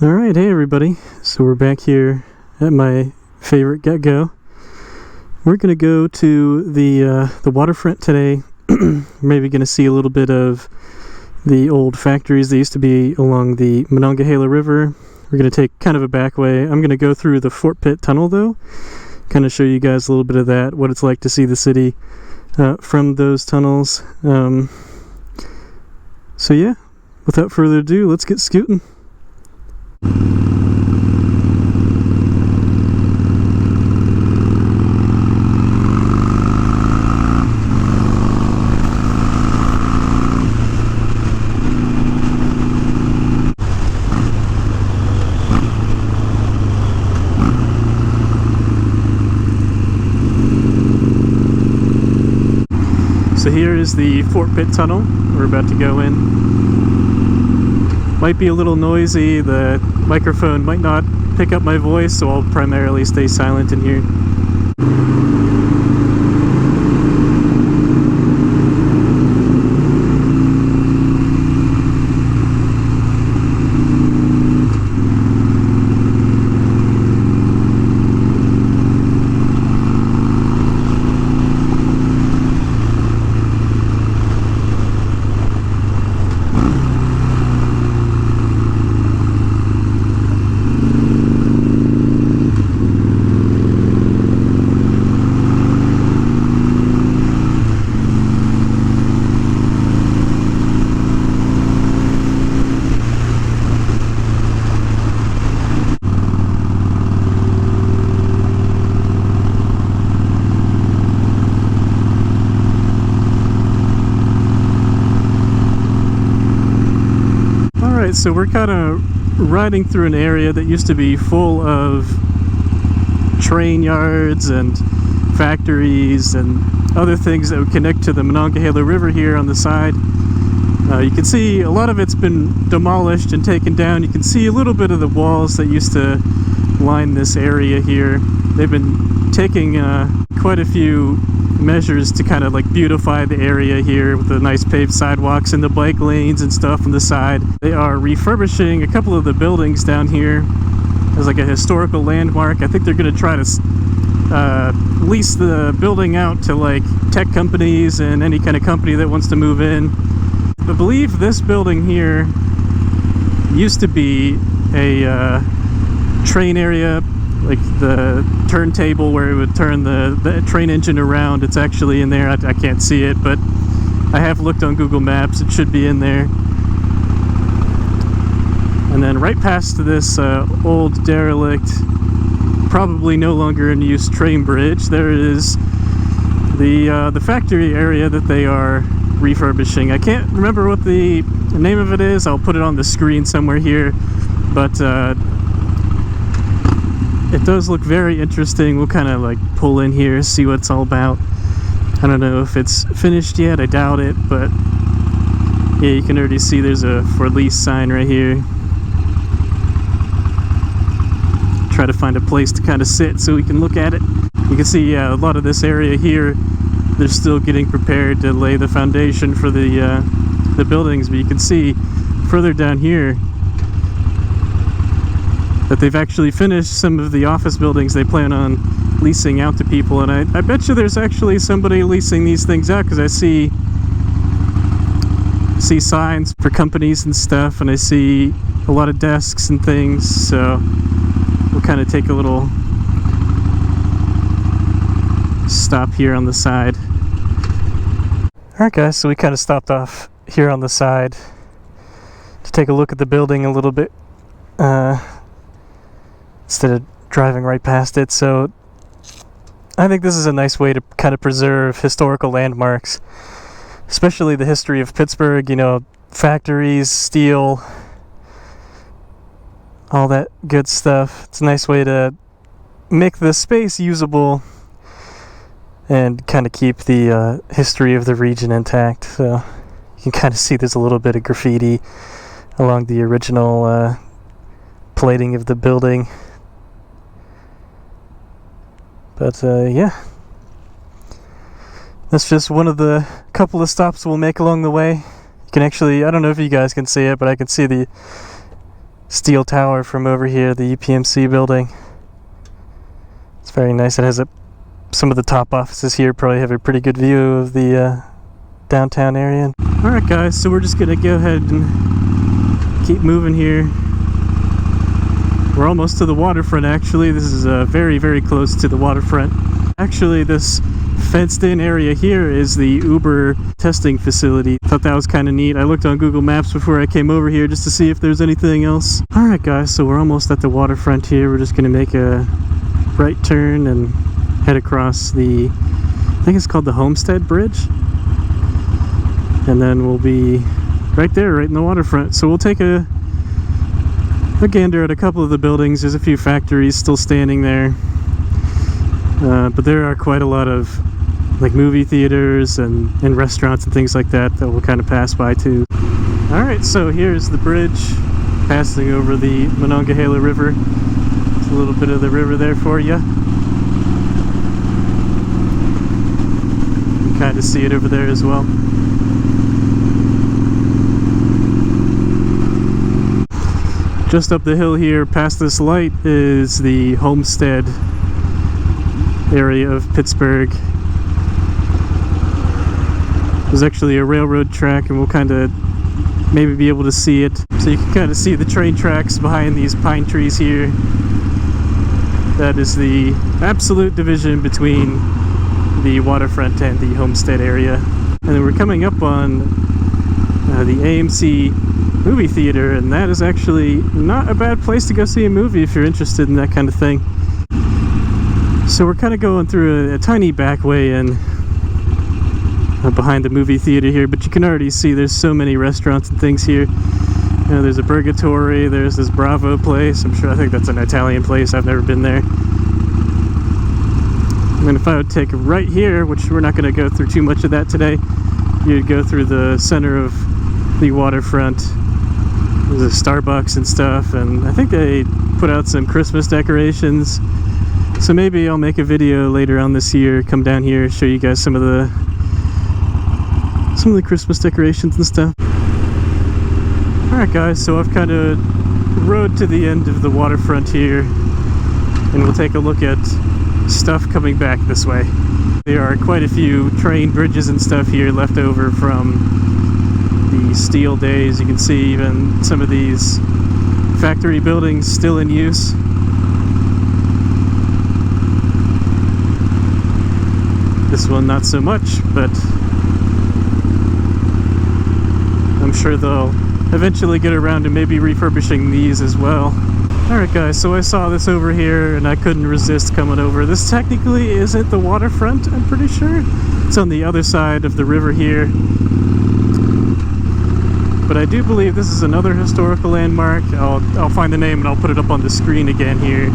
Alright, hey everybody. So we're back here at my favorite get-go. We're going to go to the waterfront today. Maybe going to see a little bit of the old factories that used to be along the Monongahela River. We're going to take kind of a back way. I'm going to go through the Fort Pitt Tunnel though. Kind of show you guys a little bit of that, what it's like to see the city from those tunnels. So yeah, without further ado, let's get scooting. So here is the Fort Pitt Tunnel we're about to go in. Might be a little noisy, the microphone might not pick up my voice, so I'll primarily stay silent in here. So we're kind of riding through an area that used to be full of train yards and factories and other things that would connect to the Monongahela River here on the side. You can see a lot of it's been demolished and taken down. You can see a little bit of the walls that used to line this area here. They've been taking quite a few measures to kind of like beautify the area here with the nice paved sidewalks and the bike lanes and stuff on the side. They are refurbishing a couple of the buildings down here as like a historical landmark. I think they're going to try to lease the building out to like tech companies and any kind of company that wants to move in. I believe this building here used to be a train area, like the turntable where it would turn the train engine around. It's actually in there. I can't see it, but I have looked on Google Maps. It should be in there. And then right past this old derelict, probably no longer in use train bridge, there is the factory area that they are refurbishing. I can't remember what the name of it is. I'll put it on the screen somewhere here, but it does look very interesting. We'll kind of like pull in here, see what it's all about. I don't know if it's finished yet, I doubt it, but yeah, you can already see there's a for lease sign right here. Try to find a place to kind of sit so we can look at it. You can see a lot of this area here, they're still getting prepared to lay the foundation for the buildings, but you can see further down here that they've actually finished some of the office buildings they plan on leasing out to people. And I bet you there's actually somebody leasing these things out, because I see signs for companies and stuff, and I see a lot of desks and things. So we'll kind of take a little stop here on the side. Alright guys, so we kind of stopped off here on the side to take a look at the building a little bit, instead of driving right past it. So I think this is a nice way to kind of preserve historical landmarks, especially the history of Pittsburgh, you know, factories, steel, all that good stuff. It's a nice way to make the space usable and kind of keep the history of the region intact. So you can kind of see there's a little bit of graffiti along the original plating of the building. But yeah, that's just one of the couple of stops we'll make along the way. You can actually, I don't know if you guys can see it, but I can see the steel tower from over here, the UPMC building. It's very nice. It has some of the top offices here probably have a pretty good view of the downtown area. Alright guys, so we're just gonna go ahead and keep moving here. We're almost to the waterfront actually. This is very, very close to the waterfront. Actually, this fenced in area here is the Uber testing facility. Thought that was kind of neat. I looked on Google Maps before I came over here just to see if there's anything else. Alright guys, so we're almost at the waterfront here. We're just gonna make a right turn and head across the, I think it's called the Homestead Bridge. And then we'll be right there, right in the waterfront. So we'll take a gander at a couple of the buildings. There's a few factories still standing there. But there are quite a lot of like movie theaters and restaurants and things like that we'll kind of pass by too. Alright, so here's the bridge passing over the Monongahela River. There's a little bit of the river there for you. You can kind of see it over there as well. Just up the hill here past this light is the Homestead area of Pittsburgh. There's actually a railroad track and we'll kind of maybe be able to see it. So you can kind of see the train tracks behind these pine trees here. That is the absolute division between the waterfront and the Homestead area. And then we're coming up on the AMC movie theater, and that is actually not a bad place to go see a movie if you're interested in that kind of thing. So we're kind of going through a tiny back way in behind the movie theater here, but you can already see there's so many restaurants and things here. You know, there's a Purgatory, there's this Bravo place. I think that's an Italian place. I've never been there. And then if I would take a right here, which we're not going to go through too much of that today, you'd go through the center of the waterfront. There's a Starbucks and stuff, and I think they put out some Christmas decorations. So maybe I'll make a video later on this year, come down here, show you guys some of the Christmas decorations and stuff. Alright guys, so I've kind of rode to the end of the waterfront here, and we'll take a look at stuff coming back this way. There are quite a few train bridges and stuff here left over from the steel days. You can see even some of these factory buildings still in use. This one not so much, but I'm sure they'll eventually get around to maybe refurbishing these as well. Alright guys, so I saw this over here and I couldn't resist coming over. This technically isn't the waterfront, I'm pretty sure. It's on the other side of the river here. But I do believe this is another historical landmark. I'll find the name and I'll put it up on the screen again here.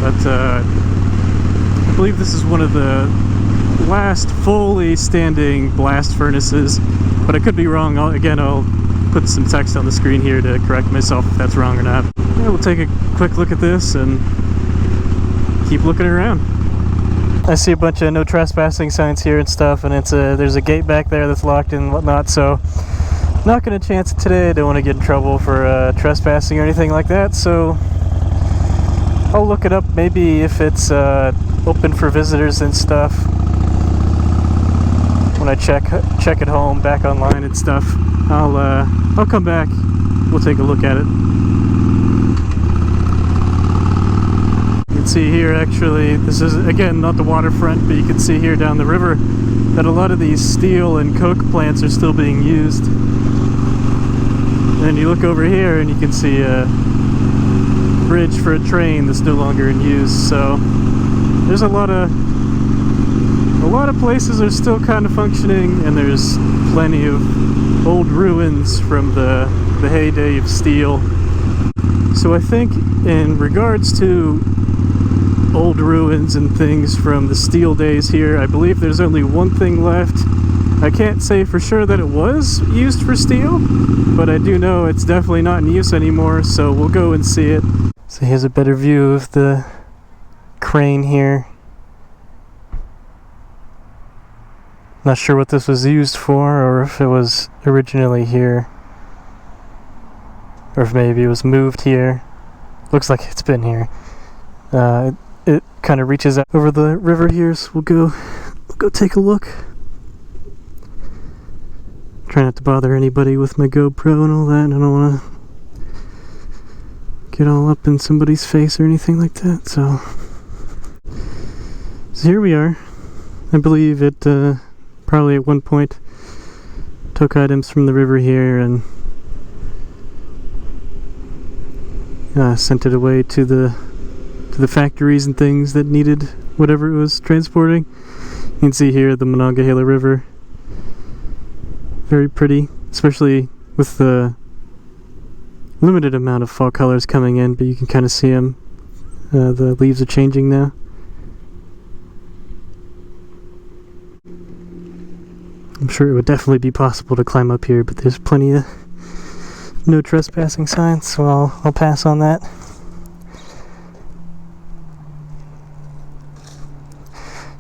But I believe this is one of the last fully standing blast furnaces, but I could be wrong. I'll put some text on the screen here to correct myself if that's wrong or not. Yeah, we'll take a quick look at this and keep looking around. I see a bunch of no trespassing signs here and stuff, and there's a gate back there that's locked and whatnot, so not going to chance it today. I don't want to get in trouble for trespassing or anything like that, so I'll look it up maybe if it's open for visitors and stuff when I check at home back online and stuff. I'll come back, we'll take a look at it. You can see here actually, this is again not the waterfront, but you can see here down the river that a lot of these steel and coke plants are still being used. And then you look over here and you can see a bridge for a train that's no longer in use. So there's a lot of places are still kind of functioning, and there's plenty of old ruins from the heyday of steel. So I think in regards to old ruins and things from the steel days here, I believe there's only one thing left. I can't say for sure that it was used for steel, but I do know it's definitely not in use anymore, so we'll go and see it. So here's a better view of the crane here. Not sure what this was used for or if it was originally here. or if maybe it was moved here. Looks like it's been here. It kind of reaches out over the river here, so we'll go take a look. Try not to bother anybody with my GoPro and all that. I don't want to get all up in somebody's face or anything like that. So here we are. I believe it probably at one point took items from the river here and sent it away to the factories and things that needed whatever it was transporting. You can see here the Monongahela River. Very pretty, especially with the limited amount of fall colors coming in, but you can kind of see them. The leaves are changing now. I'm sure it would definitely be possible to climb up here, but there's plenty of no trespassing signs, so I'll pass on that.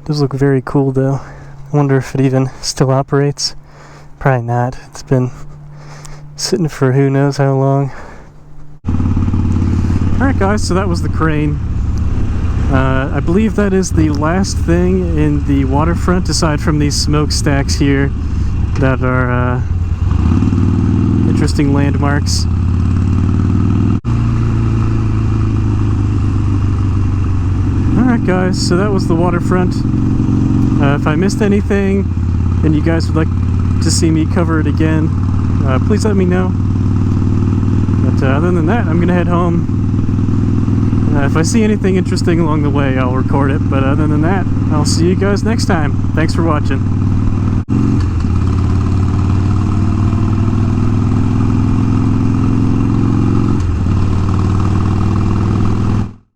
Does look very cool though. I wonder if it even still operates. Probably not. It's been sitting for who knows how long. Alright guys, so that was the crane. I believe that is the last thing in the waterfront aside from these smokestacks here that are interesting landmarks. Alright guys, so that was the waterfront. If I missed anything and you guys would like to see me cover it again, please let me know. But other than that, I'm gonna head home. If I see anything interesting along the way, I'll record it, but other than that, I'll see you guys next time. Thanks for watching.